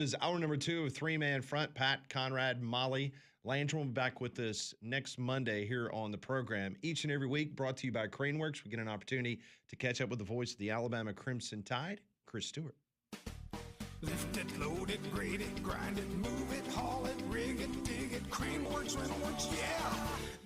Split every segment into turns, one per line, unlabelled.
This is hour number 2 of Three-Man Front. Pat, Conrad, Molly. Landrum will be back with us next Monday here on the program. Each and every week, brought to you by Craneworks. We get an opportunity to catch up with the voice of the Alabama Crimson Tide, Chris Stewart.
Lift it, load it, grade it, grind it, move it, haul it, rig it, dig it, Craneworks, Rentalworks, yeah!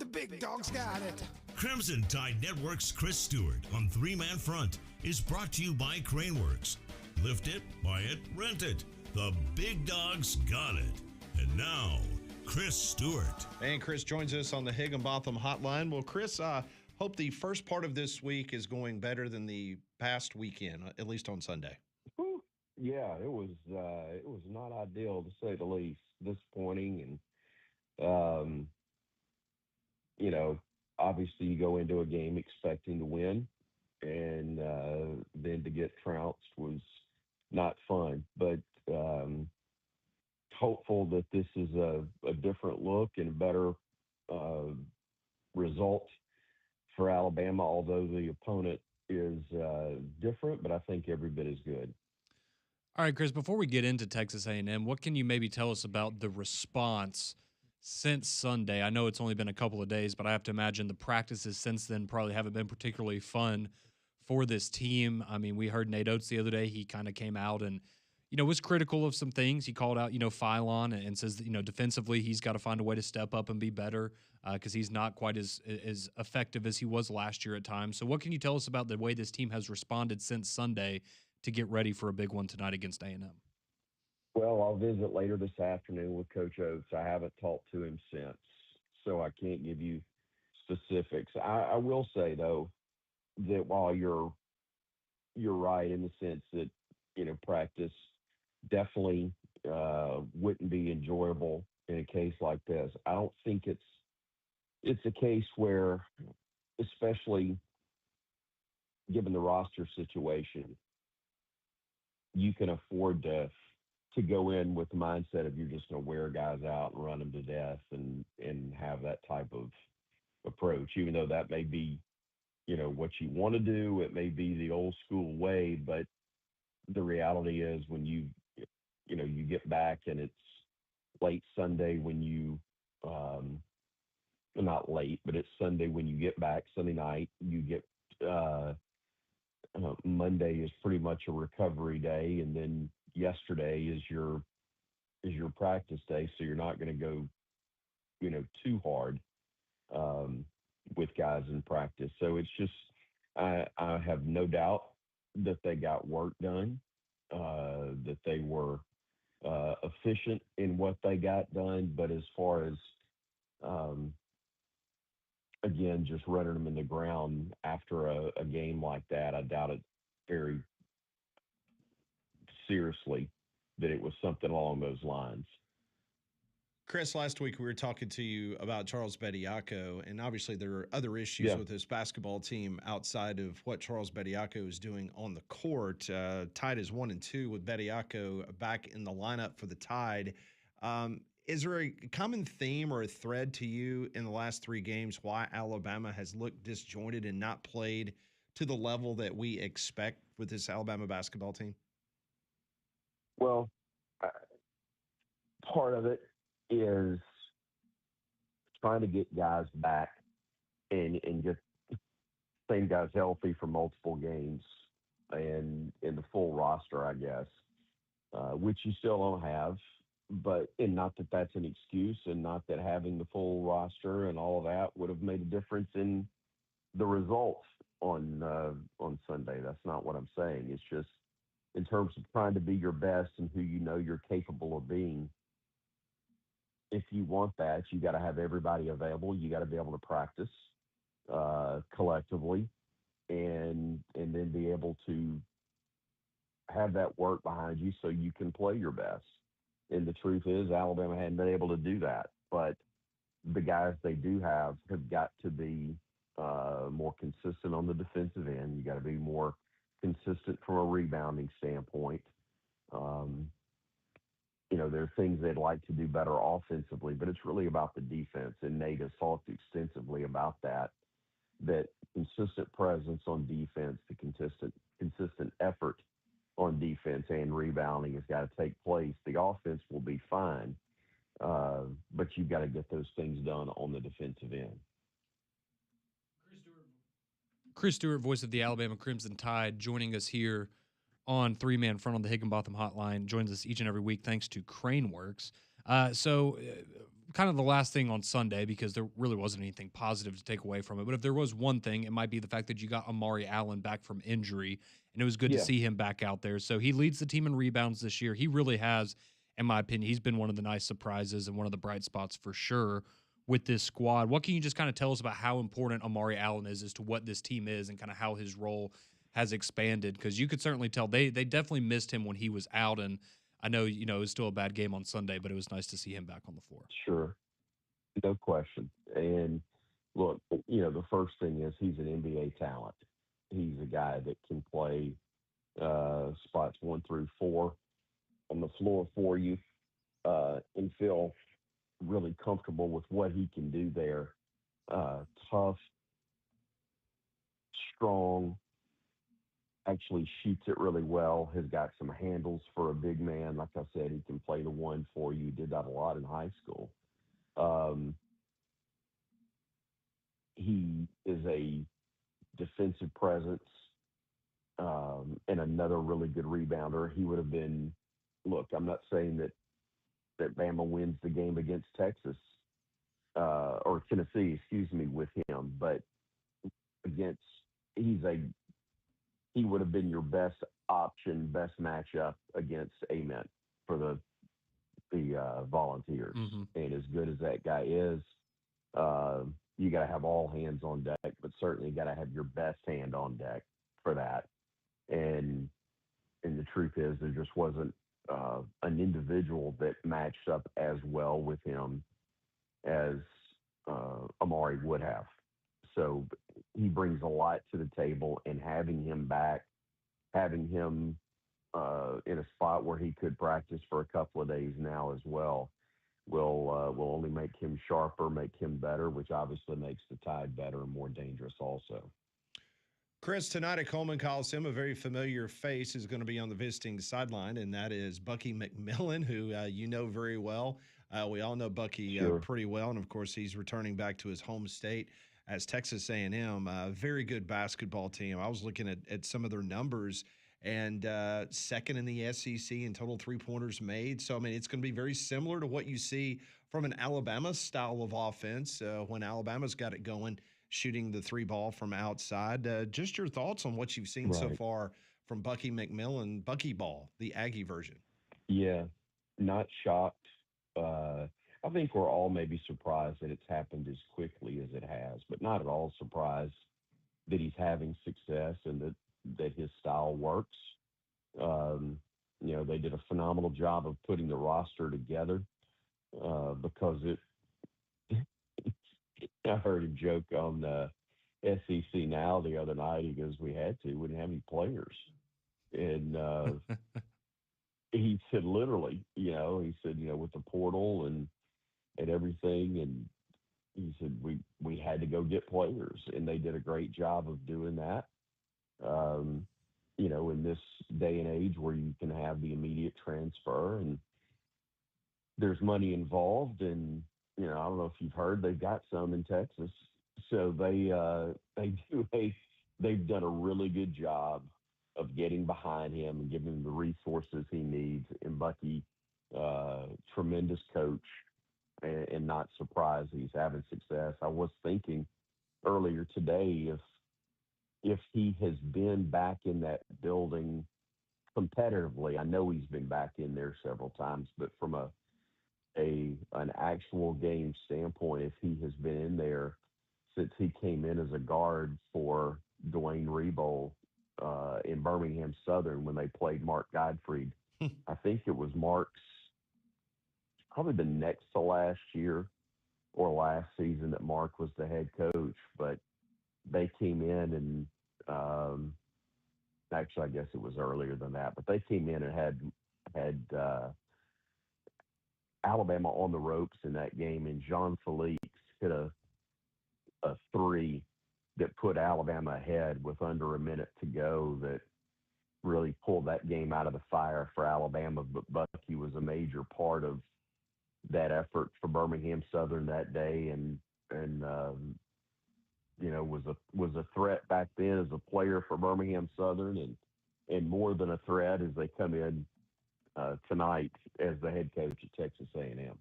The big dog's got it.
Crimson Tide Network's Chris Stewart on Three-Man Front is brought to you by Craneworks. Lift it, buy it, rent it. The big dog's got it. And now, Chris Stewart.
And Chris joins us on the Higginbotham Hotline. Well, Chris, hope the first part of this week is going better than the past weekend, at least on Sunday.
Yeah, it was not ideal to say the least. Disappointing, and obviously you go into a game expecting to win, and then to get trounced was not fun. But hopeful that this is a different look and a better result for Alabama, although the opponent is different, but I think every bit as good.
All right, Chris, before we get into Texas A&M, what can you maybe tell us about the response since Sunday? I know it's only been a couple of days, but I have to imagine the practices since then probably haven't been particularly fun for this team. I mean, we heard Nate Oates the other day. He kind of came out and, was critical of some things. He called out, Philon and says that, defensively he's got to find a way to step up and be better because he's not quite as effective as he was last year at times. So what can you tell us about the way this team has responded since Sunday to get ready for a big one tonight against A&M?
Well, I'll visit later this afternoon with Coach Oates. I haven't talked to him since, so I can't give you specifics. I will say, though, that while you're right in the sense that, practice definitely wouldn't be enjoyable in a case like this, I don't think it's a case where, especially given the roster situation, you can afford to go in with the mindset of you're just going to wear guys out and run them to death and have that type of approach, even though that may be, what you want to do. It may be the old school way, but the reality is when you get back and it's late Sunday when you, not late, but it's Sunday when you get back, Sunday night, you get, Monday is pretty much a recovery day, and then yesterday is your practice day, so you're not going to go, too hard with guys in practice. So it's just I have no doubt that they got work done, that they were efficient in what they got done. But as far as again, just running them in the ground after a game like that, I doubt it very seriously that it was something along those lines.
Chris, last week we were talking to you about Charles Bediako, and obviously there are other issues with this basketball team outside of what Charles Bediako is doing on the court. Tide is 1-2 with Bediako back in the lineup for the Tide. Is there a common theme or a thread to you in the last 3 games why Alabama has looked disjointed and not played to the level that we expect with this Alabama basketball team?
Well, part of it is trying to get guys back and get same guys healthy for multiple games and in the full roster, I guess, which you still don't have. But and not that that's an excuse, and not that having the full roster and all of that would have made a difference in the results on Sunday. That's not what I'm saying. It's just in terms of trying to be your best and who you're capable of being. If you want that, you got to have everybody available. You got to be able to practice collectively, and then be able to have that work behind you so you can play your best. And the truth is, Alabama hadn't been able to do that. But the guys they do have got to be more consistent on the defensive end. You got to be more consistent from a rebounding standpoint. There are things they'd like to do better offensively, but it's really about the defense. And Nate has talked extensively about that consistent presence on defense, the consistent effort on defense and rebounding has got to take place. The offense will be fine, but you've got to get those things done on the defensive end.
Chris Stewart, voice of the Alabama Crimson Tide, joining us here on Three Man Front on the Higginbotham Hotline. Joins us each and every week thanks to Craneworks. Kind of the last thing on Sunday, because there really wasn't anything positive to take away from it. But if there was one thing, it might be the fact that you got Amari Allen back from injury, and it was good to see him back out there. So he leads the team in rebounds this year. He really has, in my opinion, he's been one of the nice surprises and one of the bright spots for sure with this squad. What can you just kind of tell us about how important Amari Allen is as to what this team is and kind of how his role has expanded? Because you could certainly tell they definitely missed him when he was out, and I know, it was still a bad game on Sunday, but it was nice to see him back on the floor.
Sure. No question. And look, the first thing is he's an NBA talent. He's a guy that can play spots 1 through 4 on the floor for you and feel really comfortable with what he can do there. Tough, strong, actually shoots it really well, has got some handles for a big man. Like I said, he can play the 1 for you. Did that a lot in high school. He is a defensive presence and another really good rebounder. He would have been, look, I'm not saying that Bama wins the game against Texas or Tennessee, excuse me, with him, but against, he would have been your best option, best matchup against Amen for the Volunteers.
Mm-hmm.
And as good as that guy is, you got to have all hands on deck, but certainly got to have your best hand on deck for that. And the truth is, there just wasn't an individual that matched up as well with him as Amari would have. So he brings a lot to the table, and having him back, having him in a spot where he could practice for a couple of days now as well will only make him sharper, make him better, which obviously makes the Tide better and more dangerous also.
Chris, tonight at Coleman Coliseum, a very familiar face is going to be on the visiting sideline, and that is Bucky McMillan, who you know very well. We all know Bucky pretty well, and of course, he's returning back to his home state as Texas A&M. Very good basketball team. I was looking at some of their numbers, and second in the SEC in total three-pointers made. So, I mean, it's going to be very similar to what you see from an Alabama style of offense when Alabama's got it going, shooting the 3-ball from outside. Just your thoughts on what you've seen so far from Bucky McMillan, Bucky Ball, the Aggie version.
Yeah, not shocked. I think we're all maybe surprised that it's happened as quickly as it has, but not at all surprised that he's having success and that his style works. They did a phenomenal job of putting the roster together because I heard him joke on the SEC Now the other night. He goes, we had to. We didn't have any players. And he said, literally, he said, with the portal and everything. And he said, we had to go get players. And they did a great job of doing that. In this day and age where you can have the immediate transfer and there's money involved. And, I don't know if you've heard, they've got some in Texas. So they've done a really good job of getting behind him and giving him the resources he needs. And Bucky, tremendous coach, and not surprised he's having success. I was thinking earlier today, if he has been back in that building competitively, I know he's been back in there several times, but from an actual game standpoint, if he has been in there since he came in as a guard for Dwayne Rebold in Birmingham Southern when they played Mark Gottfried. I think it was Mark's probably the next to last year or last season that Mark was the head coach, but they came in and actually I guess it was earlier than that, but they came in and had Alabama on the ropes in that game, and Jean Felix hit a 3 that put Alabama ahead with under a minute to go that really pulled that game out of the fire for Alabama, but Bucky was a major part of that effort for Birmingham Southern that day, and was a threat back then as a player for Birmingham Southern, and more than a threat as they come in tonight as the head coach at Texas A&M.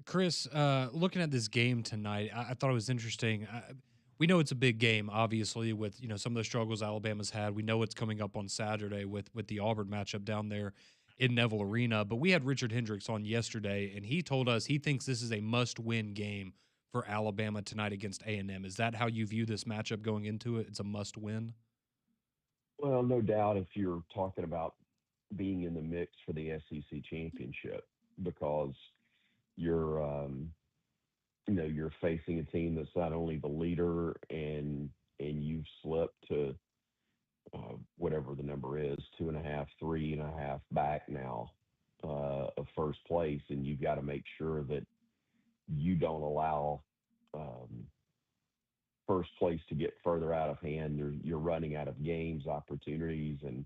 Chris, looking at this game tonight, I thought it was interesting. We know it's a big game, obviously, with some of the struggles Alabama's had. We know it's coming up on Saturday with the Auburn matchup down there in Neville Arena. But we had Richard Hendricks on yesterday, and he told us he thinks this is a must-win game for Alabama tonight against A&M. Is that how you view this matchup going into it? It's a must-win?
Well, no doubt if you're talking about being in the mix for the SEC championship, because you're you're facing a team that's not only the leader and you've slipped to whatever the number is, 2.5, 3.5 back now of first place, and you've got to make sure that you don't allow first place to get further out of hand. You're running out of games, opportunities, and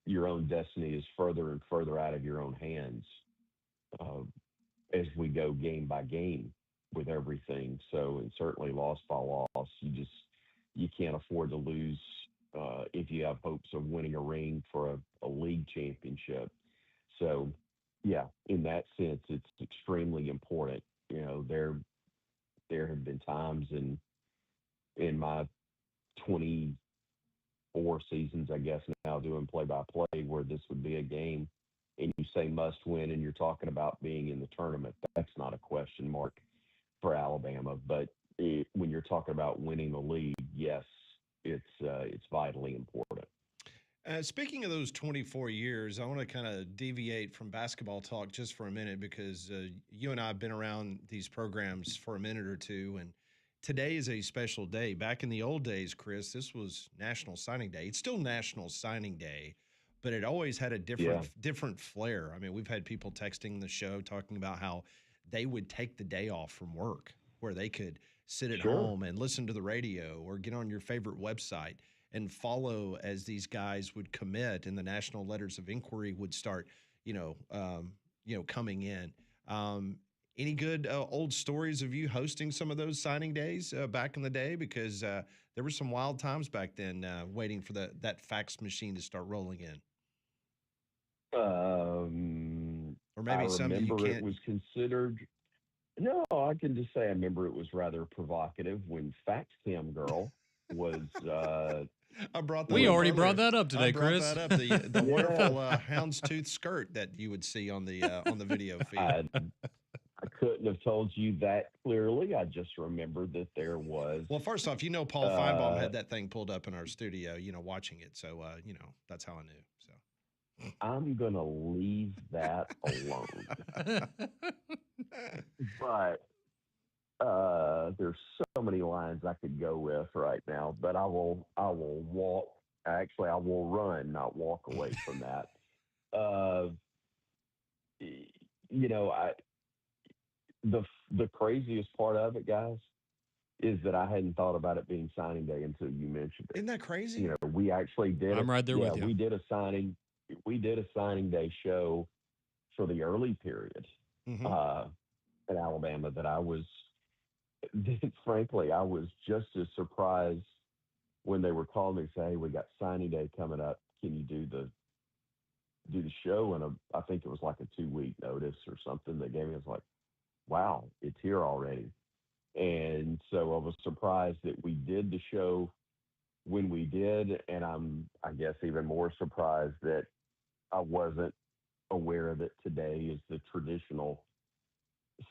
your own destiny is further and further out of your own hands as we go game by game with everything. So, and certainly loss by loss, you can't afford to lose if you have hopes of winning a ring for a league championship. So, yeah, in that sense, it's extremely important. There have been times in my 24 seasons, I guess now, doing play-by-play, where this would be a game and you say must win and you're talking about being in the tournament. That's not a question mark for Alabama. But when you're talking about winning the league, yes, it's vitally important.
Speaking of those 24 years, I want to kind of deviate from basketball talk just for a minute, because you and I have been around these programs for a minute or two, and today is a special day. Back in the old days, Chris, this was National Signing Day. It's still National Signing Day, but it always had a different flair. I mean, we've had people texting the show talking about how they would take the day off from work, where they could sit at home and listen to the radio or get on your favorite website and follow as these guys would commit, and the national letters of inquiry would start, coming in. Any good old stories of you hosting some of those signing days back in the day? Because there were some wild times back then, waiting for that fax machine to start rolling in. Or maybe
I
some that you
remember
can't.
it was considered. No, I can just say I remember it was rather provocative when Fax Cam Girl was.
I brought that
we
up
already
earlier.
brought that up today, Chris.
I brought that up. The wonderful houndstooth skirt that you would see on the video feed.
I couldn't have told you that clearly. I just remembered that there was.
Well, first off, Paul Feinbaum had that thing pulled up in our studio, watching it. So, that's how I knew. So
I'm going to leave that alone. But there's so many lines I could go with right now, but I will walk. Actually, I will run, not walk away from that. The craziest part of it, guys, is that I hadn't thought about it being signing day until you mentioned it.
Isn't that crazy?
We actually did.
I'm right there with you.
We did a signing day show for the early period in Alabama that I was. Frankly, I was just as surprised when they were calling me and saying, "Hey, we got signing day coming up. Can you do the show?" And I think it was like a 2-week notice or something they gave me. I was like, "Wow, it's here already." And so I was surprised that we did the show when we did, and I guess even more surprised that I wasn't aware that today is the traditional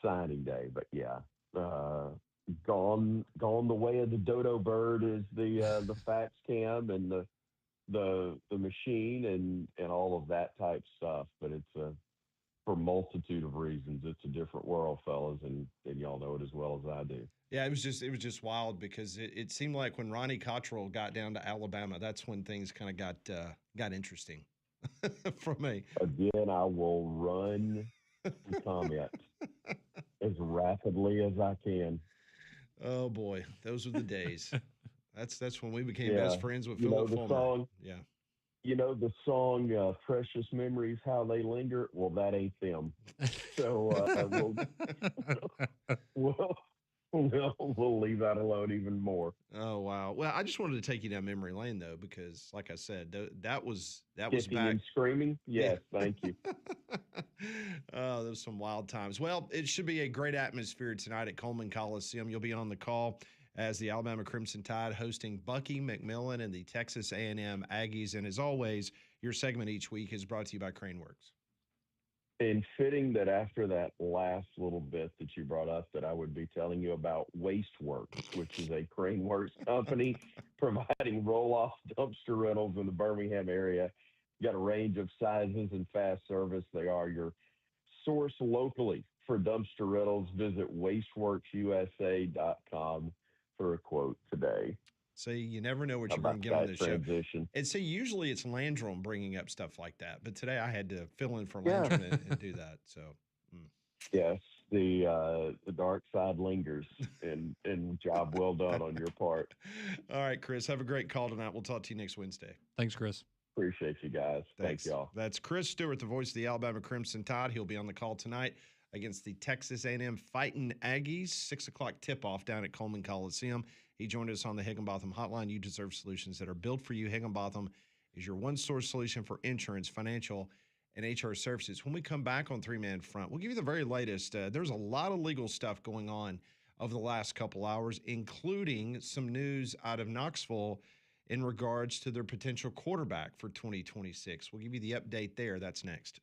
signing day. But yeah. Gone the way of the dodo bird is the fax cam and the machine and all of that type stuff. But it's for a multitude of reasons. It's a different world, fellas, and y'all know it as well as I do.
Yeah, it was just wild, because it seemed like when Ronnie Cottrell got down to Alabama, that's when things kind of got interesting for me.
Again, I will run the comment as rapidly as I can.
Oh boy, those were the days. That's when we became
Yeah.
best friends with
You know
Philip
the
Fulmer.
song,
Yeah.
Precious Memories, How They Linger? Well, that ain't them. So we'll, we'll leave that alone even more.
Oh wow. Well, I just wanted to take you down memory lane though, because like I said, that was
Kicking
back.
and screaming?
Yeah.
Yes, thank you.
Oh, those some wild times. Well, it should be a great atmosphere tonight at Coleman Coliseum. You'll be on the call as the Alabama Crimson Tide hosting Bucky McMillan and the Texas A&M Aggies. And as always, your segment each week is brought to you by Craneworks.
And fitting that after that last little bit that you brought up, that I would be telling you about Wasteworks, which is a Craneworks company providing roll-off dumpster rentals in the Birmingham area. Got a range of sizes and fast service. They are your source locally for dumpster rentals. Visit wasteworksusa.com for a quote today.
So you never know what
How
you're going
about
to get on
that
this show.
transition?
And so usually it's Landrum bringing up stuff like that, but today I had to fill in for
Yeah.
Landrum and do that. So,
Yes, the dark side lingers, and job well done on your part.
All right, Chris, have a great call tonight. We'll talk to you next Wednesday.
Thanks, Chris.
Appreciate you guys.
Thanks.
Thank y'all.
That's Chris Stewart, the voice of the Alabama Crimson Tide. He'll be on the call tonight against the Texas A&M Fighting Aggies. 6:00 tip-off down at Coleman Coliseum. He joined us on the Higginbotham Hotline. You deserve solutions that are built for you. Higginbotham is your one-source solution for insurance, financial, and HR services. When we come back on Three Man Front, we'll give you the very latest. There's a lot of legal stuff going on over the last couple hours, including some news out of Knoxville in regards to their potential quarterback for 2026. We'll give you the update there. That's next.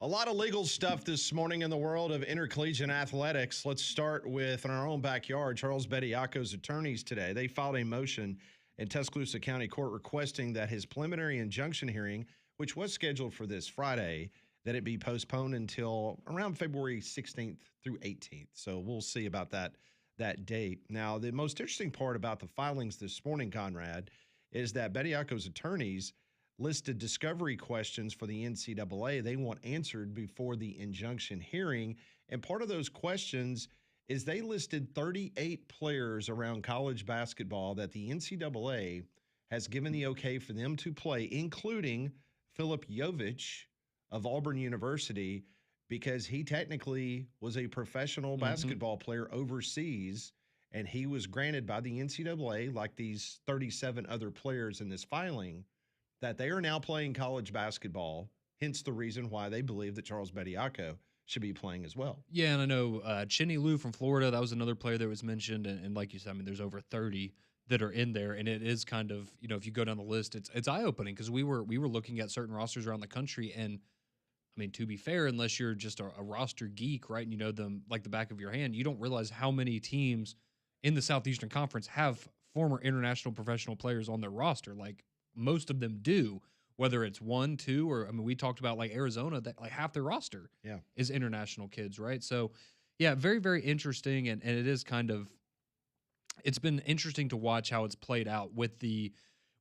A lot of legal stuff this morning in the world of intercollegiate athletics. Let's start with, in our own backyard, Charles Bediaco's attorneys today. They filed a motion in Tuscaloosa County Court requesting that his preliminary injunction hearing, which was scheduled for this Friday, that it be postponed until around February 16th through 18th. So we'll see about that date. Now, the most interesting part about the filings this morning, Conrad, is that Bediaco's attorneys listed discovery questions for the NCAA they want answered before the injunction hearing. And part of those questions is they listed 38 players around college basketball that the NCAA has given the okay for them to play, including Philip Jovich of Auburn University, because he technically was a professional basketball player overseas, and he was granted by the NCAA, like these 37 other players in this filing, that they are now playing college basketball, hence the reason why they believe that Charles Bediaco should be playing as well.
Yeah, and I know Chinny Lou from Florida, that was another player that was mentioned, and like you said, I mean, there's over 30 that are in there, and it is kind of, if you go down the list, it's eye-opening, because we were looking at certain rosters around the country, and I mean, to be fair, unless you're just a roster geek, right, and you know them like the back of your hand, you don't realize how many teams in the Southeastern Conference have former international professional players on their roster. Like, most of them do, whether it's 1, 2, or, I mean, we talked about like Arizona, that like half their roster is international kids, right? So, yeah, very, very interesting. And it is kind of, it's been interesting to watch how it's played out with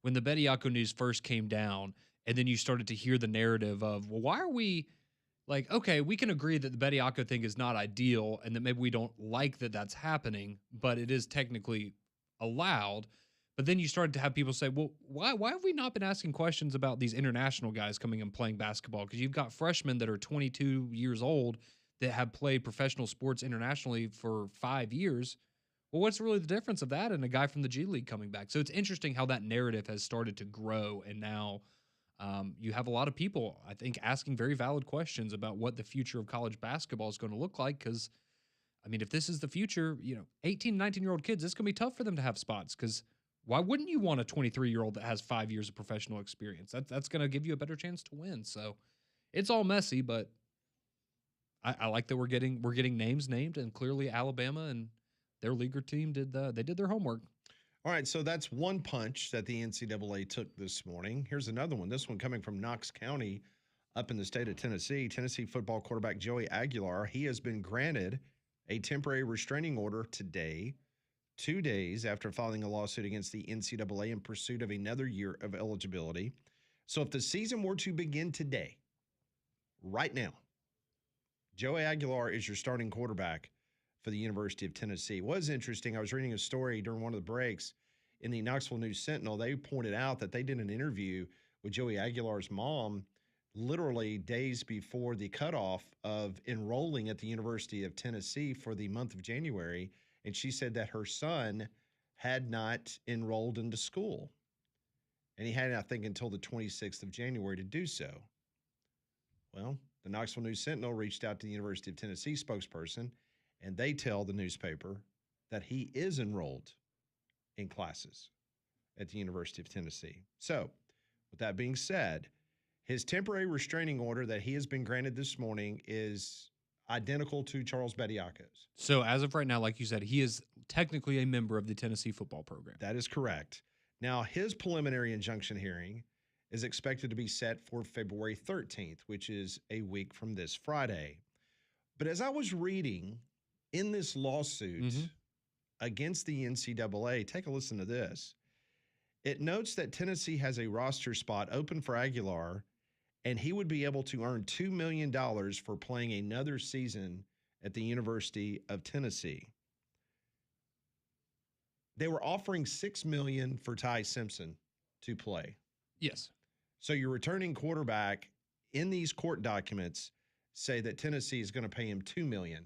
when the Bediaco news first came down, and then you started to hear the narrative of, well, why are we like, okay, we can agree that the Bediaco thing is not ideal and that maybe we don't like that that's happening, but it is technically allowed. But then you started to have people say, well, why have we not been asking questions about these international guys coming and playing basketball? Because you've got freshmen that are 22 years old that have played professional sports internationally for 5 years. Well, what's really the difference of that and a guy from the G League coming back? So it's interesting how that narrative has started to grow, and now you have a lot of people, I think, asking very valid questions about what the future of college basketball is going to look like. Because, I mean, if this is the future, 18, 19-year-old kids, it's going to be tough for them to have spots, because why wouldn't you want a 23-year-old that has 5 years of professional experience? That's going to give you a better chance to win. So it's all messy, but I like that we're getting names named, and clearly Alabama and their leaguer team did their homework.
All right, so that's one punch that the NCAA took this morning. Here's another one. This one coming from Knox County up in the state of Tennessee. Tennessee football quarterback Joey Aguilar, he has been granted a temporary restraining order today, 2 days after filing a lawsuit against the NCAA in pursuit of another year of eligibility. So if the season were to begin today, right now, Joey Aguilar is your starting quarterback for the University of Tennessee. It was interesting. I was reading a story during one of the breaks in the Knoxville News Sentinel. They pointed out that they did an interview with Joey Aguilar's mom literally days before the cutoff of enrolling at the University of Tennessee for the month of January. And she said that her son had not enrolled into school. And he had, I think, until the 26th of January to do so. Well, the Knoxville News Sentinel reached out to the University of Tennessee spokesperson, and they tell the newspaper that he is enrolled in classes at the University of Tennessee. So, with that being said, his temporary restraining order that he has been granted this morning is identical to Charles Bediaco's.
So, as of right now, like you said, he is technically a member of the Tennessee football program.
That is correct. Now, his preliminary injunction hearing is expected to be set for February 13th, which is a week from this Friday. But as I was reading in this lawsuit against the NCAA, take a listen to this. It notes that Tennessee has a roster spot open for Aguilar, and he would be able to earn $2 million for playing another season at the University of Tennessee. They were offering $6 million for Ty Simpson to play.
Yes.
So your returning quarterback in these court documents say that Tennessee is going to pay him $2 million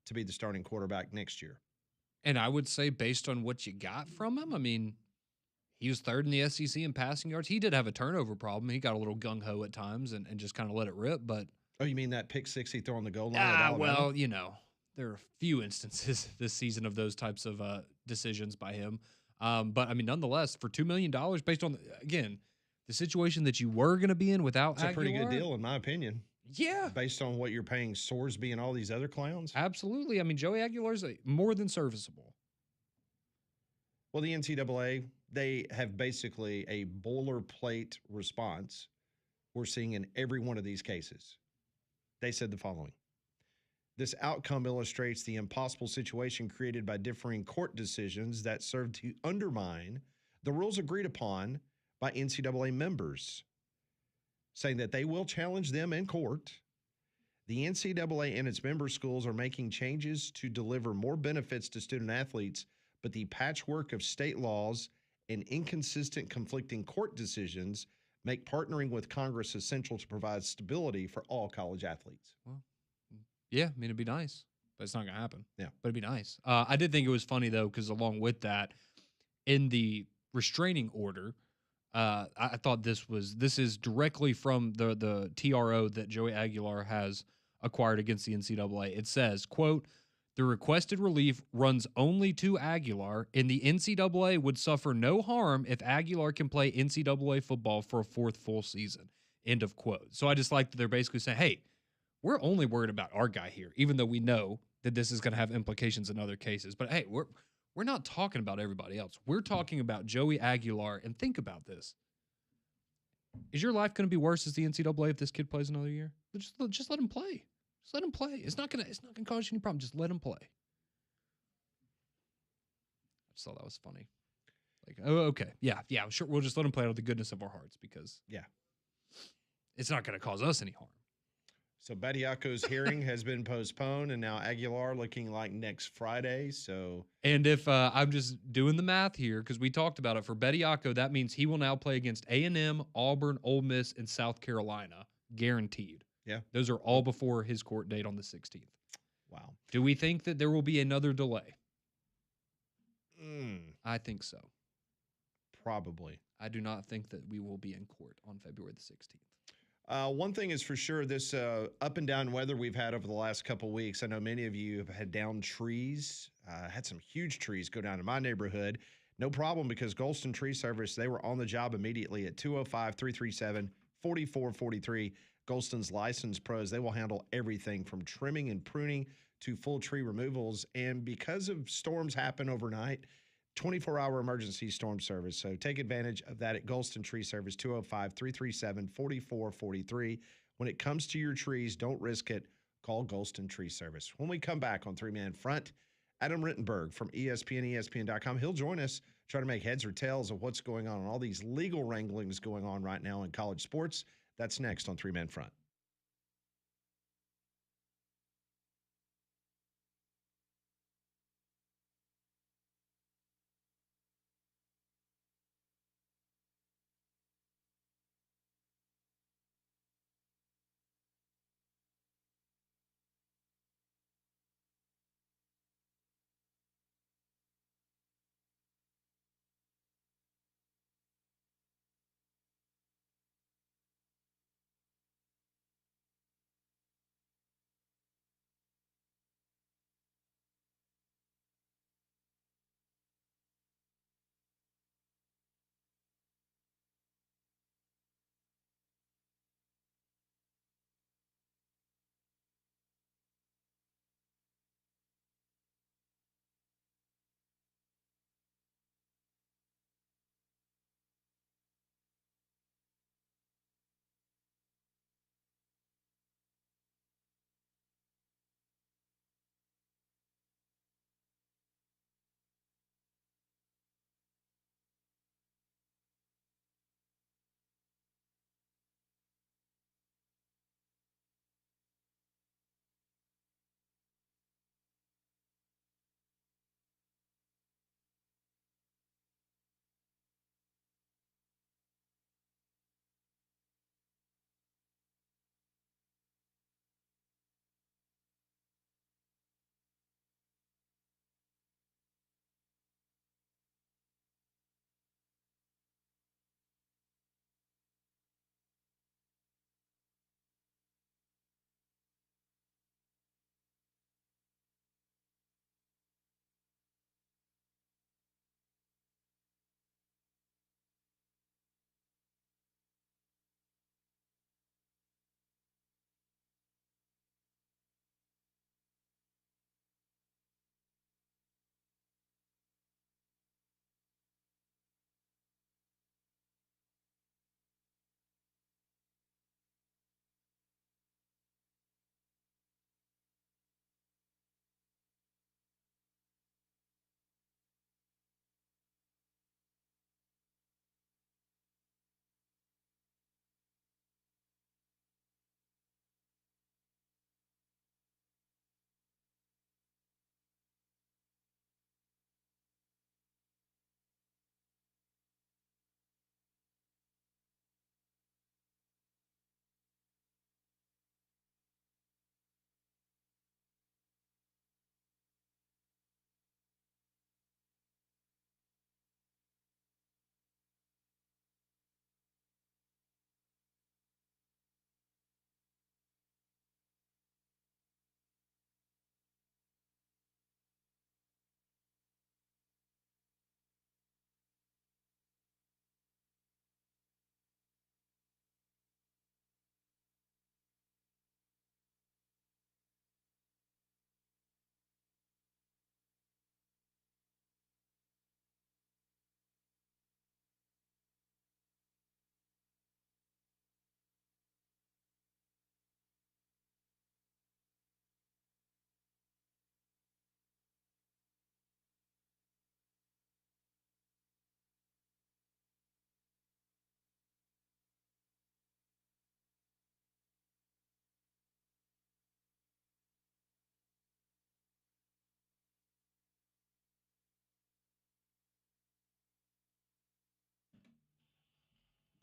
to be the starting quarterback next year.
And I would say, based on what you got from him, I mean, he was third in the SEC in passing yards. He did have a turnover problem. He got a little gung-ho at times and just kind of let it rip. But
oh, you mean that pick six he threw on the goal line?
Well, there are a few instances this season of those types of decisions by him. But, I mean, nonetheless, for $2 million, based on, again, the situation that you were going to be in without
Aguilar, it's a pretty good deal, in my opinion.
Yeah,
based on what you're paying Sorsby and all these other clowns?
absolutely. I mean, Joey Aguilar's more than serviceable.
Well, the NCAA, they have basically a boilerplate response we're seeing in every one of these cases. They said the following: this outcome illustrates the impossible situation created by differing court decisions that serve to undermine the rules agreed upon by NCAA members, saying that they will challenge them in court. The NCAA and its member schools are making changes to deliver more benefits to student athletes, but the patchwork of state laws and inconsistent conflicting court decisions make partnering with Congress essential to provide stability for all college athletes.
Well, yeah, I mean, it'd be nice, but it's not going to happen.
Yeah.
But it'd be nice. I did think it was funny, though, because along with that, in the restraining order, I thought this is directly from the TRO that Joey Aguilar has acquired against the NCAA. It says, quote, the requested relief runs only to Aguilar, and the NCAA would suffer no harm if Aguilar can play NCAA football for a fourth full season. End of quote. So I just like that they're basically saying, hey, we're only worried about our guy here, even though we know that this is going to have implications in other cases. But hey, we're not talking about everybody else. We're talking about Joey Aguilar. And think about this. Is your life going to be worse as the NCAA if this kid plays another year? Just let him play. Just let him play. It's not gonna cause you any problem. Just let him play. I just thought that was funny. Like, oh, okay. Yeah, sure. We'll just let him play out of the goodness of our hearts because it's not going to cause us any harm.
So Bediako's hearing has been postponed, and now Aguilar looking like next Friday. So,
and if I'm just doing the math here, because we talked about it for Bediako, that means he will now play against A&M, Auburn, Ole Miss, and South Carolina, guaranteed.
Yeah,
those are all before his court date on the 16th.
Wow.
Do we think that there will be another delay?
Mm.
I think so.
Probably.
I do not think that we will be in court on February the 16th.
One thing is for sure, this up and down weather we've had over the last couple of weeks, I know many of you have had downed trees, had some huge trees go down in my neighborhood. No problem, because Golston Tree Service, they were on the job immediately at 205-337-4443. Golston's licensed pros, they will handle everything from trimming and pruning to full tree removals. And because of storms happen overnight, 24-hour emergency storm service. So take advantage of that at Golston Tree Service, 205-337-4443. When it comes to your trees, don't risk it. Call Golston Tree Service. When we come back on Three Man Front, Adam Rittenberg from ESPN, ESPN.com, he'll join us, try to make heads or tails of what's going on and all these legal wranglings going on right now in college sports. That's next on Three Man Front.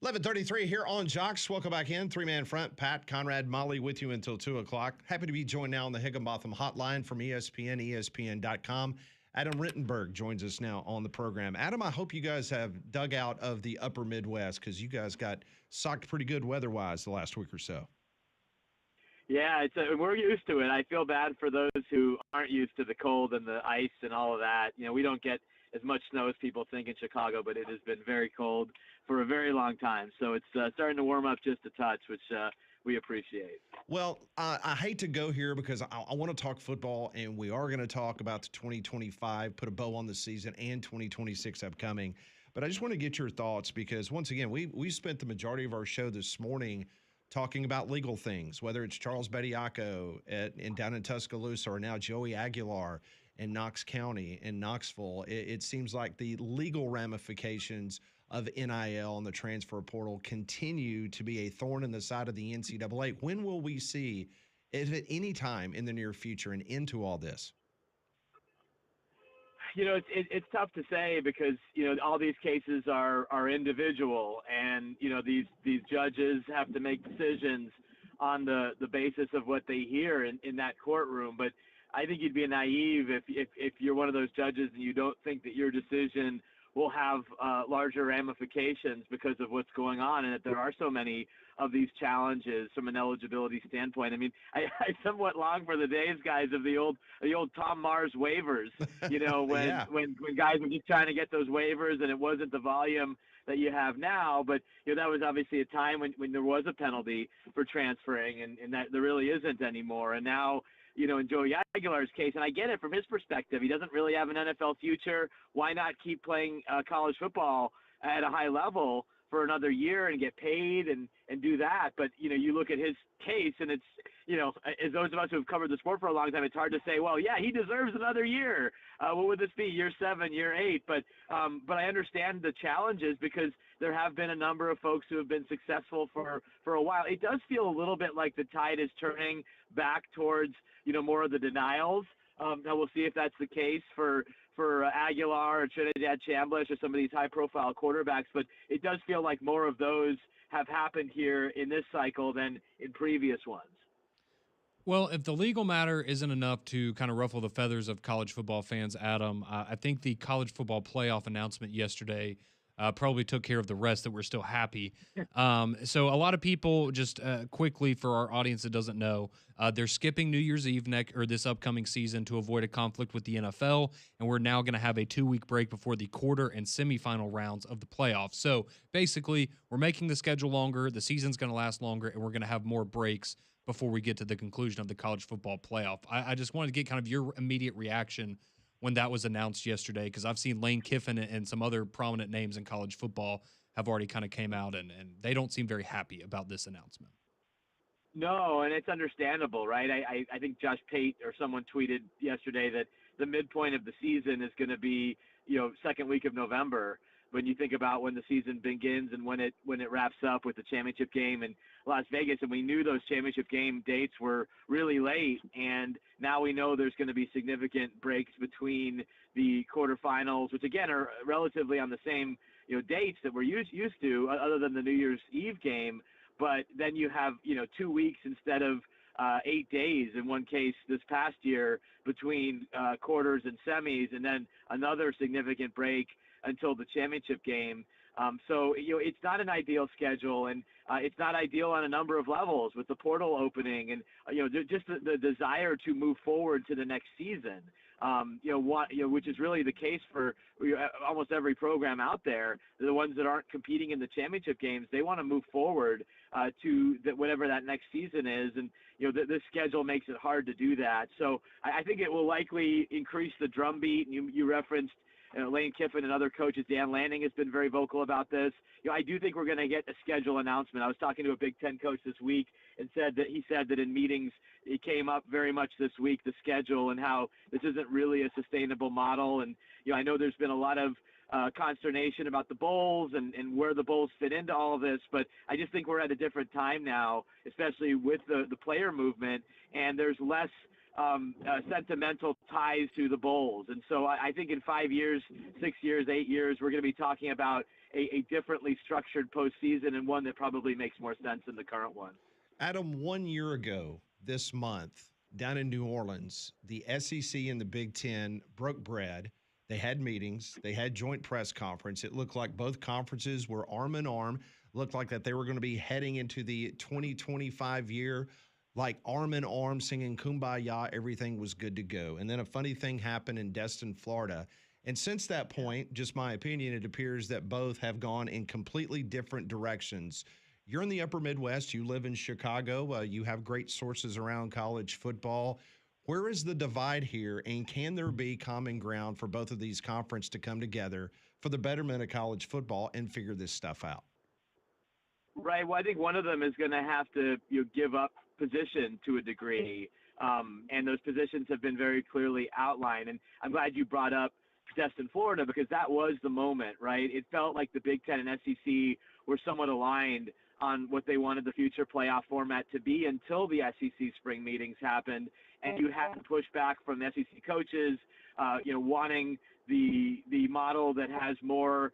11:33 here on Jocks. Welcome back in. Three-man front. Pat, Conrad, Molly with you until 2 o'clock. Happy to be joined now on the Higginbotham hotline from ESPN, ESPN.com. Adam Rittenberg joins us now on the program. Adam, I hope you guys have dug out of the upper Midwest because you guys got socked pretty good weather-wise the last week or so.
Yeah, we're used to it. I feel bad for those who aren't used to the cold and the ice and all of that. You know, we don't get as much snow as people think in Chicago, but it has been very cold for a very long time. So it's starting to warm up just a touch, which we appreciate.
Well, I hate to go here because I want to talk football, and we are going to talk about the 2025, put a bow on the season, and 2026 upcoming. But I just want to get your thoughts because, once again, we spent the majority of our show this morning talking about legal things, whether it's Charles Bediako down in Tuscaloosa or now Joey Aguilar in Knox County in Knoxville. It seems like the legal ramifications of NIL and the transfer portal continue to be a thorn in the side of the NCAA. When will we see, if at any time in the near future, an end to all this?
You know, it's tough to say because, you know, all these cases are individual, and, you know, these judges have to make decisions on the basis of what they hear in that courtroom. But I think you'd be naive if you're one of those judges and you don't think that your decision will have larger ramifications because of what's going on, and that there are so many of these challenges from an eligibility standpoint. I mean, I somewhat long for the days, guys, of the old Tom Mars waivers. You know, when
Yeah.
when guys were just trying to get those waivers, and it wasn't the volume that you have now. But you know, that was obviously a time when there was a penalty for transferring, and that there really isn't anymore. And now, you know, in Joey Aguilar's case, and I get it from his perspective, he doesn't really have an NFL future. Why not keep playing college football at a high level for another year and get paid and do that? But, you know, you look at his case, and it's, you know, as those of us who have covered the sport for a long time, it's hard to say, well, yeah, he deserves another year. What would this be, year 7, year 8? But I understand the challenges because there have been a number of folks who have been successful for a while. It does feel a little bit like the tide is turning back towards, you know, more of the denials. Now we'll see if that's the case for Aguilar or Trinidad Chambliss or some of these high-profile quarterbacks, but it does feel like more of those have happened here in this cycle than in previous ones.
Well, if the legal matter isn't enough to kind of ruffle the feathers of college football fans, Adam, I think the college football playoff announcement yesterday probably took care of the rest, that we're still happy. So a lot of people, just quickly for our audience that doesn't know, they're skipping New Year's Eve this upcoming season to avoid a conflict with the NFL, and we're now going to have a 2-week break before the quarter and semifinal rounds of the playoffs. So basically, we're making the schedule longer, the season's going to last longer, and we're going to have more breaks before we get to the conclusion of the college football playoff. I just wanted to get kind of your immediate reaction when that was announced yesterday, because I've seen Lane Kiffin and some other prominent names in college football have already kind of came out, and they don't seem very happy about this announcement.
No, and it's understandable, right? I think Josh Pate or someone tweeted yesterday that the midpoint of the season is going to be, you know, second week of November, when you think about when the season begins and when it wraps up with the championship game in Las Vegas. And we knew those championship game dates were really late, and now we know there's going to be significant breaks between the quarterfinals, which again are relatively on the same, you know, dates that we're used to, other than the New Year's Eve game. But then you have, you know, 2 weeks instead of 8 days in one case this past year between quarters and semis, and then another significant break until the championship game. So, you know, it's not an ideal schedule, and it's not ideal on a number of levels with the portal opening and, you know, just the desire to move forward to the next season. Which is really the case for almost every program out there. The ones that aren't competing in the championship games, they want to move forward to whatever that next season is. And, you know, this schedule makes it hard to do that. So I think it will likely increase the drumbeat. And you referenced Lane Kiffin and other coaches. Dan Lanning has been very vocal about this. You know, I do think we're going to get a schedule announcement. I was talking to a Big Ten coach this week and he said that in meetings it came up very much this week, the schedule, and how this isn't really a sustainable model. And, you know, I know there's been a lot of consternation about the bowls and where the bowls fit into all of this, but I just think we're at a different time now, especially with the player movement, and there's less sentimental ties to the bowls. And so I think in 5 years, 6 years, 8 years, we're going to be talking about, a differently structured postseason and one that probably makes more sense than the current one.
Adam, 1 year ago this month, down in New Orleans, the SEC and the Big Ten broke bread. They had meetings. They had joint press conference. It looked like both conferences were arm in arm. Looked like that they were going to be heading into the 2025 year like arm in arm, singing Kumbaya. Everything was good to go. And then a funny thing happened in Destin, Florida. And since that point, just my opinion, it appears that both have gone in completely different directions. You're in the upper Midwest. You live in Chicago. You have great sources around college football. Where is the divide here, and can there be common ground for both of these conferences to come together for the betterment of college football and figure this stuff out?
Right. Well, I think one of them is going to have to give up position to a degree, and those positions have been very clearly outlined. And I'm glad you brought up Destin, Florida, because that was the moment, right? It felt like the Big Ten and SEC were somewhat aligned on what they wanted the future playoff format to be until the SEC spring meetings happened, and you had pushback from the SEC coaches, wanting the model that has fewer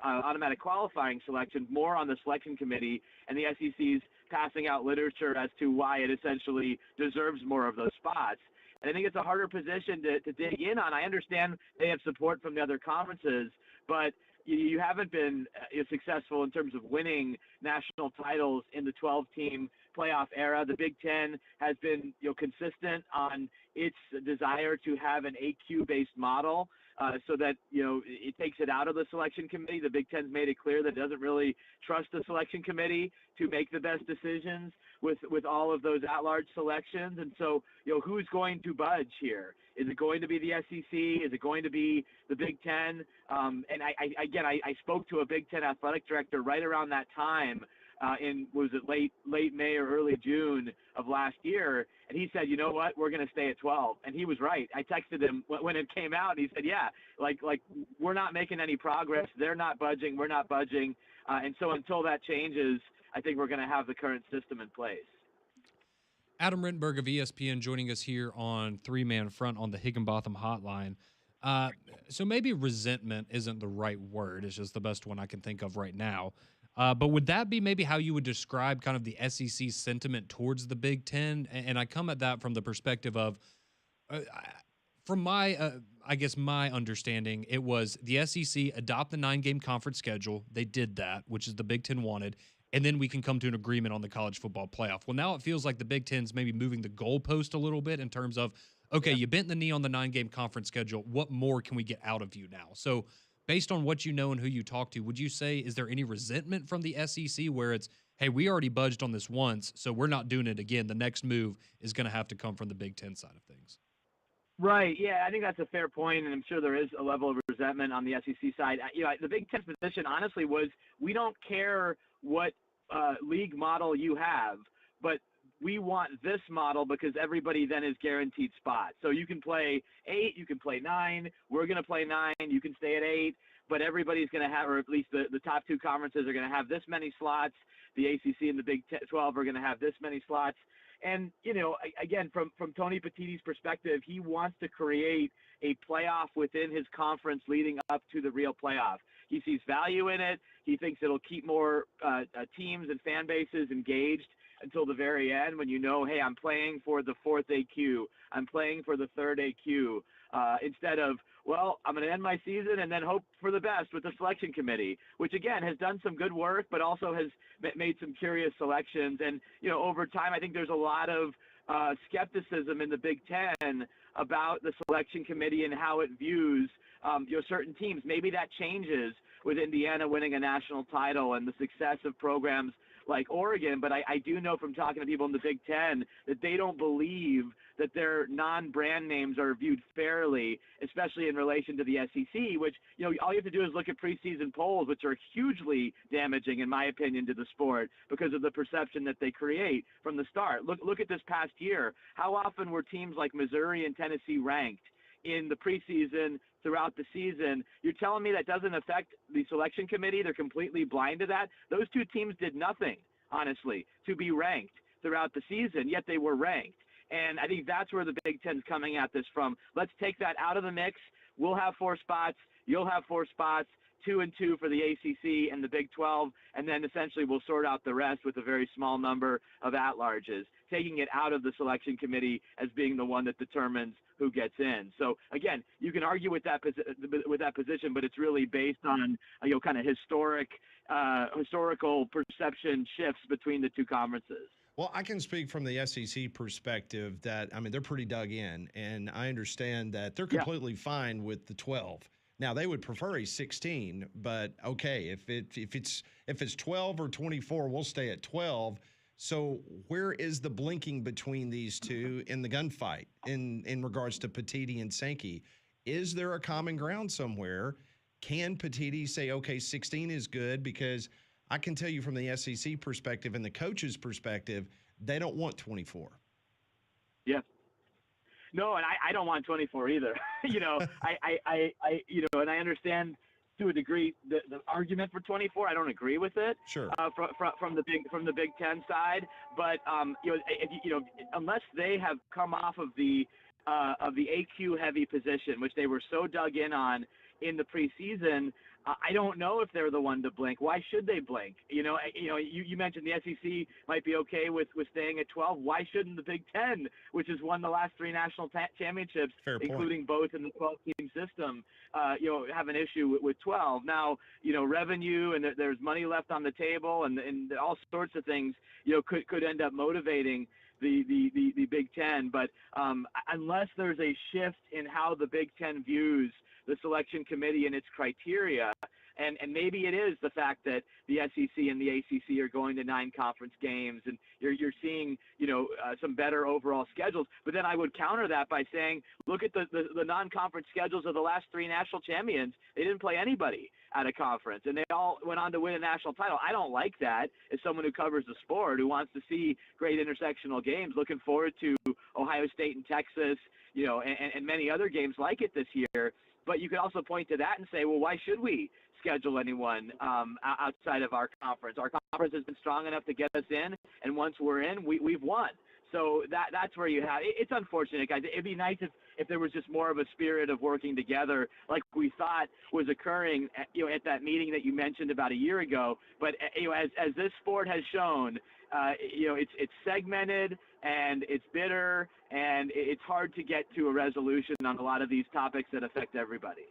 automatic qualifying selections, more on the selection committee, and the SEC's passing out literature as to why it essentially deserves more of those spots. And I think it's a harder position to dig in on. I understand they have support from the other conferences, but you haven't been successful in terms of winning national titles in the 12-team playoff era. The Big Ten has been consistent on its desire to have an AQ-based model so that it takes it out of the selection committee. The Big Ten's made it clear that it doesn't really trust the selection committee to make the best decisions with all of those at-large selections. And so, who's going to budge here? Is it going to be the SEC? Is it going to be the Big Ten? And I spoke to a Big Ten athletic director right around that time was it late May or early June of last year, and he said, you know what, we're going to stay at 12. And he was right. I texted him when it came out, and he said, yeah, like we're not making any progress. They're not budging. We're not budging. And so until that changes, I think we're going to have the current system in place.
Adam Rittenberg of ESPN joining us here on Three Man Front on the Higginbotham Hotline. So maybe resentment isn't the right word. It's just the best one I can think of right now. But would that be maybe how you would describe kind of the SEC sentiment towards the Big Ten? And I come at that from the perspective of, from my, my understanding, it was the SEC adopt the 9-game conference schedule. They did that, which is the Big Ten wanted. And then we can come to an agreement on the college football playoff. Well, now it feels like the Big Ten's maybe moving the goalpost a little bit in terms of, okay, you bent the knee on the 9-game conference schedule. What more can we get out of you now? So based on what you know and who you talk to, would you say, is there any resentment from the SEC where it's, hey, we already budged on this once, so we're not doing it again. The next move is going to have to come from the Big Ten side of things.
Right. Yeah, I think that's a fair point, and I'm sure there is a level of resentment on the SEC side. The Big Ten's position, honestly, was we don't care what league model you have, but we want this model because everybody then is guaranteed spots. So you can play 8, you can play 9. We're going to play 9. You can stay at 8, but everybody's going to have, or at least the top 2 conferences are going to have this many slots. The ACC and the Big 12 are going to have this many slots. And, again, from Tony Petitti's perspective, he wants to create a playoff within his conference leading up to the real playoff. He sees value in it. He thinks it'll keep more teams and fan bases engaged until the very end when hey, I'm playing for the 4th AQ. I'm playing for the 3rd AQ. Instead of, well, I'm going to end my season and then hope for the best with the selection committee, which, again, has done some good work, but also has made some curious selections. And, over time, I think there's a lot of skepticism in the Big Ten about the selection committee and how it views certain teams. Maybe that changes with Indiana winning a national title and the success of programs like Oregon, but I do know from talking to people in the Big Ten that they don't believe that their non-brand names are viewed fairly, especially in relation to the SEC, which, all you have to do is look at preseason polls, which are hugely damaging, in my opinion, to the sport because of the perception that they create from the start. Look at this past year. How often were teams like Missouri and Tennessee ranked in the preseason throughout the season? You're telling me that doesn't affect the selection committee? They're completely blind to that? Those 2 teams did nothing, honestly, to be ranked throughout the season, yet they were ranked. And I think that's where the Big Ten's coming at this from. Let's take that out of the mix. we'll have 4 spots, you'll have 4 spots, 2 and 2 for the ACC and the Big 12, and then essentially we'll sort out the rest with a very small number of at-larges, taking it out of the selection committee as being the one that determines who gets in. So again, you can argue with that position, but it's really based on kind of historical perception shifts between the two conferences.
Well, I can speak from the SEC perspective that, I mean, they're pretty dug in, and I understand that they're completely fine with the 12. Now, they would prefer a 16, but okay, if it's 12 or 24, we'll stay at 12. So where is the blinking between these two in the gunfight in regards to Petiti and Sankey? Is there a common ground somewhere? Can Petiti say, okay, 16 is good? Because I can tell you from the SEC perspective and the coach's perspective, they don't want 24.
Yeah. No, and I don't want 24 either. And I understand to a degree the argument for 24. I don't agree with it.
Sure.
From the Big Ten side, but unless they have come off of the AQ heavy position, which they were so dug in on in the preseason, I don't know if they're the one to blink. Why should they blink? You mentioned the SEC might be okay with staying at 12. Why shouldn't the Big Ten, which has won the last 3 national championships, including both in the 12-team system, have an issue with 12? Now, revenue and there's money left on the table and all sorts of things, could end up motivating the Big Ten. But unless there's a shift in how the Big Ten views the selection committee and its criteria, and maybe it is the fact that the SEC and the ACC are going to 9 conference games, and you're seeing some better overall schedules. But then I would counter that by saying, look at the non-conference schedules of the last 3 national champions. They didn't play anybody at a conference, and they all went on to win a national title. I don't like that as someone who covers the sport, who wants to see great intersectional games. Looking forward to Ohio State and Texas, and many other games like it this year. But you could also point to that and say, well, why should we schedule anyone outside of our conference? Our conference has been strong enough to get us in, and once we're in, we've won. So that's where you have – it's unfortunate, guys. It'd be nice if there was just more of a spirit of working together like we thought was occurring at that meeting that you mentioned about a year ago. But as this sport has shown, it's segmented and it's bitter, and it's hard to get to a resolution on a lot of these topics that affect everybody.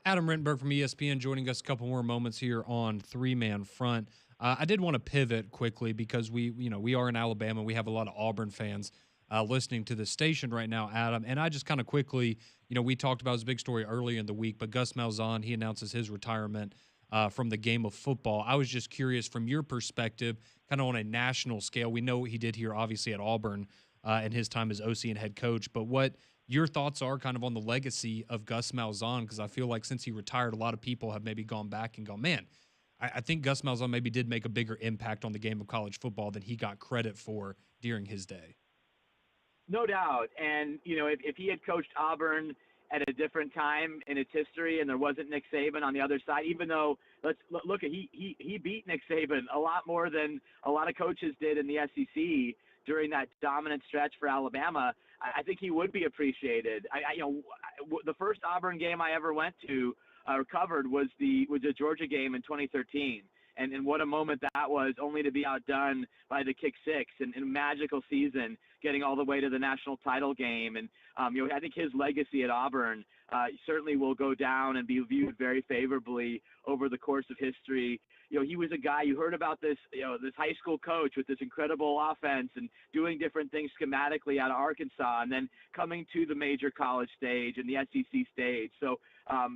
Adam Rittenberg from ESPN joining us a couple more moments here on Three Man Front. I did want to pivot quickly because we are in Alabama. We have a lot of Auburn fans listening to the station right now, Adam. And I just kind of quickly, we talked about his big story earlier in the week, but Gus Malzahn, he announces his retirement from the game of football. I was just curious from your perspective, kind of on a national scale. We know what he did here, obviously, at Auburn in his time as OC and head coach, but what your thoughts are kind of on the legacy of Gus Malzahn, because I feel like since he retired, a lot of people have maybe gone back and gone, man, I think Gus Malzahn maybe did make a bigger impact on the game of college football than he got credit for during his day.
No doubt. And, if he had coached Auburn at a different time in its history and there wasn't Nick Saban on the other side, even though he beat Nick Saban a lot more than a lot of coaches did in the SEC during that dominant stretch for Alabama, I think he would be appreciated. The first Auburn game I ever went to or covered was the Georgia game in 2013. And what a moment that was, only to be outdone by the kick six and a magical season, getting all the way to the national title game. And, I think his legacy at Auburn certainly will go down and be viewed very favorably over the course of history. He was a guy, you heard about this, this high school coach with this incredible offense and doing different things schematically out of Arkansas, and then coming to the major college stage and the SEC stage. So, I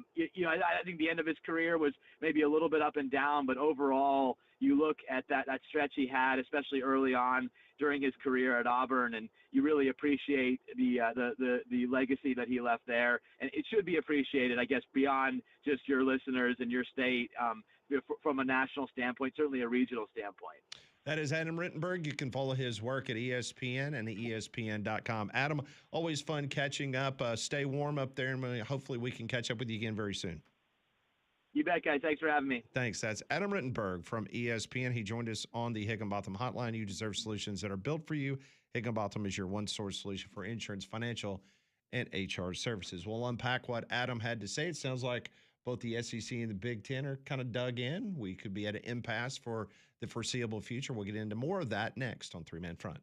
think the end of his career was maybe a little bit up and down, but overall, you look at that stretch he had, especially early on during his career at Auburn, and you really appreciate the legacy that he left there. And it should be appreciated, I guess, beyond just your listeners and your state, from a national standpoint, certainly a regional standpoint.
That is Adam Rittenberg. You can follow his work at ESPN and ESPN.com. Adam, always fun catching up. Stay warm up there, and hopefully we can catch up with you again very soon.
You bet, guys. Thanks for having me.
Thanks. That's Adam Rittenberg from ESPN. He joined us on the Higginbotham Hotline. You deserve solutions that are built for you. Higginbotham is your one-source solution for insurance, financial, and HR services. We'll unpack what Adam had to say. It sounds like both the SEC and the Big Ten are kind of dug in. We could be at an impasse for the foreseeable future. We'll get into more of that next on Three Man Front.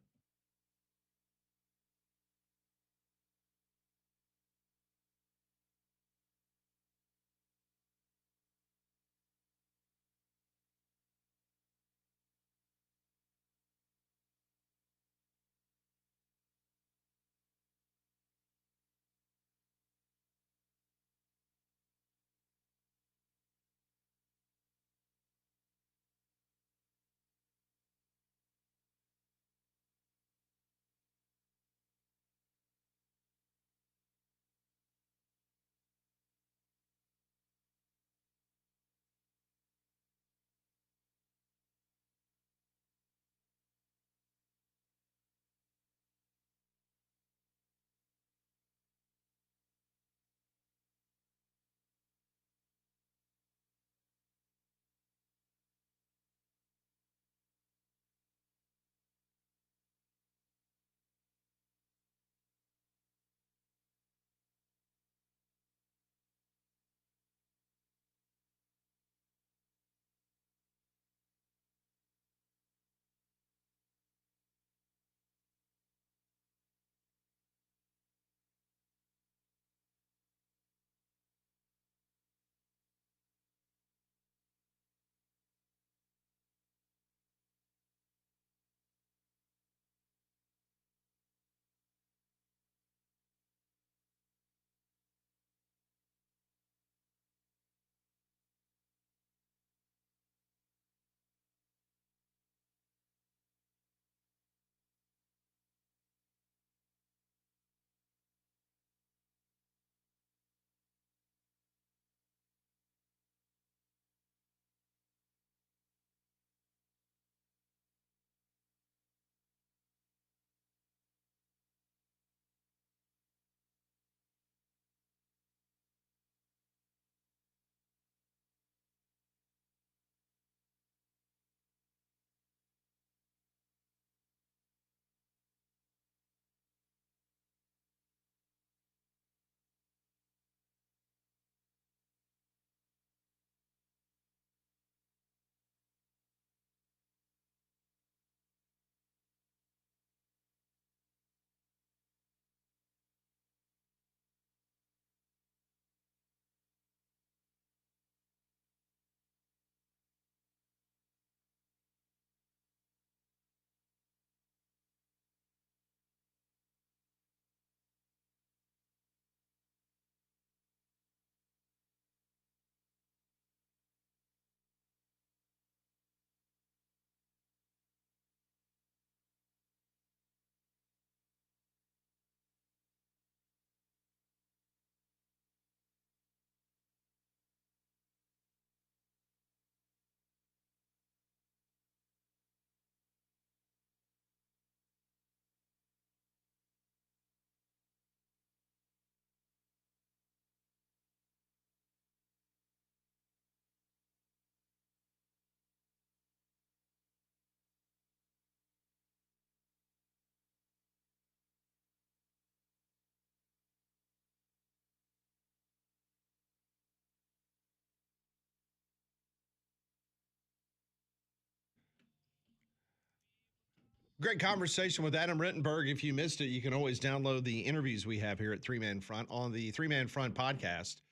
Great conversation with Adam Rittenberg. If you missed it, you can always download the interviews we have here at Three Man Front on the Three Man Front podcast.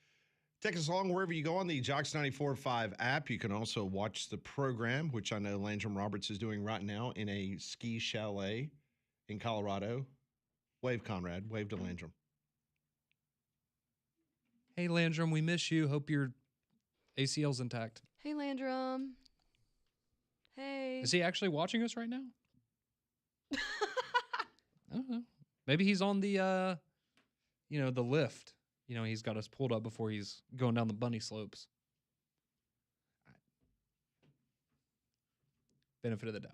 Take us along wherever you go on the Jocks 94.5 app. You can also watch the program, which I know Landrum Roberts is doing right now in a ski chalet in Colorado. Wave, Conrad. Wave to Landrum.
Hey, Landrum, we miss you. Hope your ACL's intact.
Hey, Landrum. Hey.
Is he actually watching us right now? I don't know. Maybe he's on the, the lift. He's got us pulled up before he's going down the bunny slopes. Benefit of the doubt.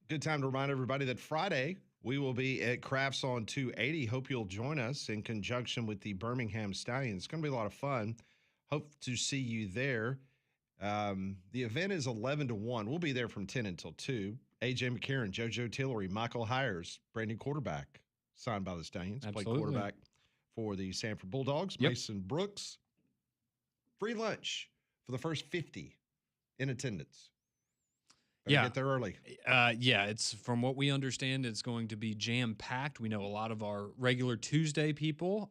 Good time to remind everybody that Friday we will be at Crafts on 280. Hope you'll join us in conjunction with the Birmingham Stallions. It's going to be a lot of fun. Hope to see you there. The event is 11 to 1. We'll be there from 10 until 2. A.J. McCarron, JoJo Tillery, Michael Hires, brand new quarterback, signed by the Stallions.
Absolutely.
Played quarterback for the Sanford Bulldogs.
Yep.
Mason Brooks. Free lunch for the first 50 in attendance. Better get there early.
Yeah, it's from what we understand, it's going to be jam-packed. We know a lot of our regular Tuesday people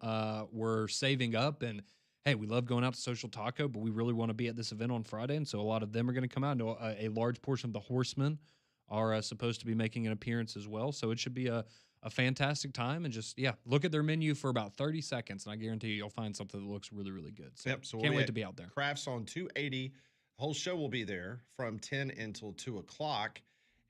were saving up, and hey, we love going out to Social Taco, but we really want to be at this event on Friday, and so a lot of them are going to come out. I know a large portion of the Horsemen are supposed to be making an appearance as well, so it should be a fantastic time. And just, look at their menu for about 30 seconds, and I guarantee you'll find something that looks really, really good. So,
so
can't wait to be out there.
Crafts on 280. The whole show will be there from 10 until 2 o'clock.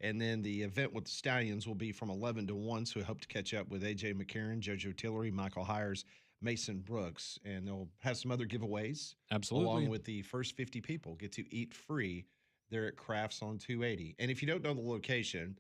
And then the event with the Stallions will be from 11 to 1. So we hope to catch up with A.J. McCarron, JoJo Tillery, Michael Hires, Mason Brooks. And they'll have some other giveaways.
Absolutely.
Along with the first 50 people get to eat free there at Crafts on 280. And if you don't know the location,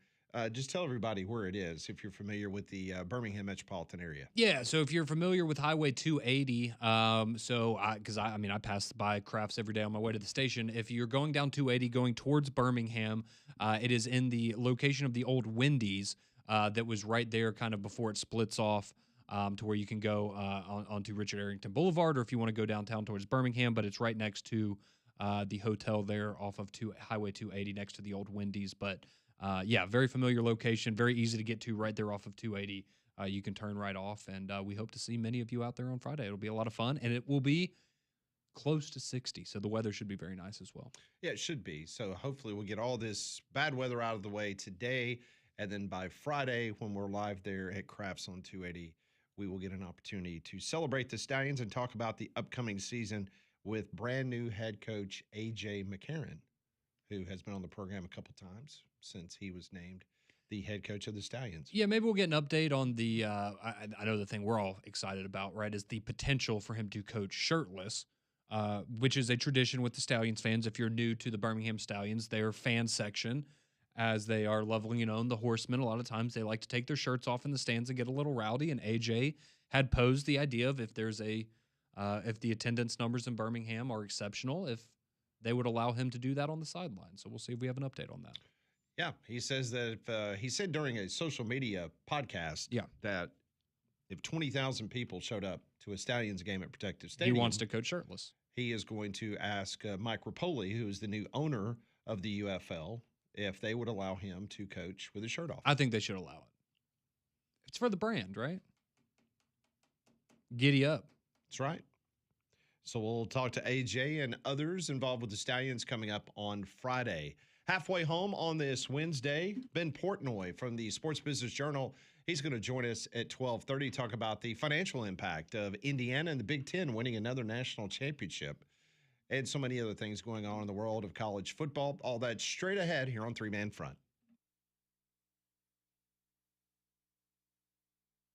just tell everybody where it is if you're familiar with the Birmingham metropolitan area.
Yeah, so if you're familiar with Highway 280, I pass by Crafts every day on my way to the station. If you're going down 280 going towards Birmingham, it is in the location of the old Wendy's that was right there kind of before it splits off to where you can go onto Richard Arrington Boulevard, or if you want to go downtown towards Birmingham, but it's right next to the hotel there off of Highway 280 next to the old Wendy's. But very familiar location, very easy to get to right there off of 280. You can turn right off, and we hope to see many of you out there on Friday. It'll be a lot of fun, and it will be close to 60, so the weather should be very nice as well.
Yeah, it should be. So hopefully we'll get all this bad weather out of the way today, and then by Friday when we're live there at Crafts on 280, we will get an opportunity to celebrate the Stallions and talk about the upcoming season with brand new head coach A.J. McCarron, who has been on the program a couple times since he was named the head coach of the Stallions.
Yeah, maybe we'll get an update on the I know the thing we're all excited about, right, is the potential for him to coach shirtless, which is a tradition with the Stallions fans. If you're new to the Birmingham Stallions, their fan section, as they are lovely, the Horsemen, a lot of times they like to take their shirts off in the stands and get a little rowdy, and AJ had posed the idea of if the attendance numbers in Birmingham are exceptional, if they would allow him to do that on the sideline. So we'll see if we have an update on that.
Yeah, he says that he said during a social media podcast that if 20,000 people showed up to a Stallions game at Protective Stadium,
he wants to coach shirtless.
He is going to ask Mike Rapoli, who is the new owner of the UFL, if they would allow him to coach with his shirt off.
I think they should allow it. It's for the brand, right? Giddy up.
That's right. So we'll talk to AJ and others involved with the Stallions coming up on Friday. Halfway home on this Wednesday, Ben Portnoy from the Sports Business Journal. He's going to join us at 12:30, talk about the financial impact of Indiana and the Big Ten winning another national championship, and so many other things going on in the world of college football. All that straight ahead here on Three Man Front.